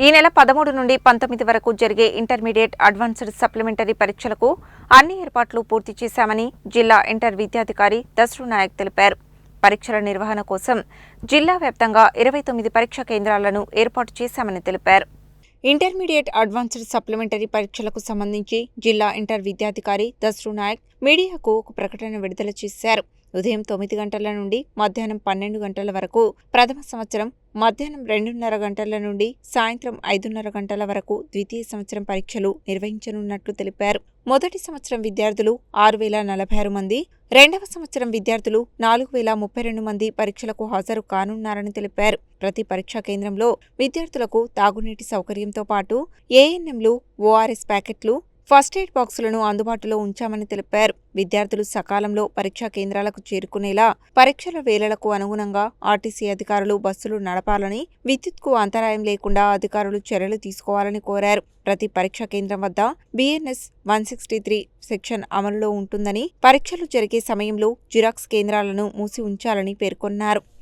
ఈ నెల 13 నుండి 19 వరకు జరిగే ఇంటర్మీడియట్ అడ్వాన్స్డ్ సప్లిమెంటరీ పరీక్షలకు అన్ని ఏర్పాట్లు పూర్తి చేశామని జిల్లా ఇంటర్ విద్యాధికారి దస్రు నాయక్ తెలిపారు. పరీక్షల నిర్వహణ కోసం జిల్లా వ్యాప్తంగా 29 పరీక్షా కేంద్రాలను ఏర్పాటు చేశామని తెలిపారు. ఇంటర్మీడియట్ అడ్వాన్స్డ్ సప్లిమెంటరీ పరీక్షలకు సంబంధించి జిల్లా ఇంటర్ విద్యాధికారి దస్రు నాయక్ మీడియాకు ఒక ప్రకటన విడుదల చేశారు. ఉదయం 9 గంటల నుండి మధ్యాహ్నం 12 గంటల వరకు ప్రథమ సంవత్సరం, మధ్యాహ్నం 2:30 గంటల నుండి సాయంత్రం 5:30 గంటల వరకు ద్వితీయ సంవత్సరం పరీక్షలు నిర్వహించనున్నట్లు తెలిపారు. మొదటి సంవత్సరం విద్యార్థులు 6,046 మంది, రెండవ సంవత్సరం విద్యార్థులు 4,032 మంది పరీక్షలకు హాజరు కానున్నారని తెలిపారు. ప్రతి పరీక్షా కేంద్రంలో విద్యార్థులకు తాగునీటి సౌకర్యంతో పాటు ఏఎన్ఎంలు, ఓఆర్ఎస్ ప్యాకెట్లు, ఫస్ట్ ఎయిడ్ బాక్సులను అందుబాటులో ఉంచామని తెలిపారు. విద్యార్థులు సకాలంలో పరీక్షా కేంద్రాలకు చేరుకునేలా పరీక్షల వేళలకు అనుగుణంగా ఆర్టీసీ అధికారులు బస్సులు నడపాలని, విద్యుత్కు అంతరాయం లేకుండా అధికారులు చర్యలు తీసుకోవాలని కోరారు. ప్రతి పరీక్షా కేంద్రం వద్ద BNS 163 సెక్షన్ అమలులో ఉంటుందని, పరీక్షలు జరిగే సమయంలో జిరాక్స్ కేంద్రాలను మూసి ఉంచాలని పేర్కొన్నారు.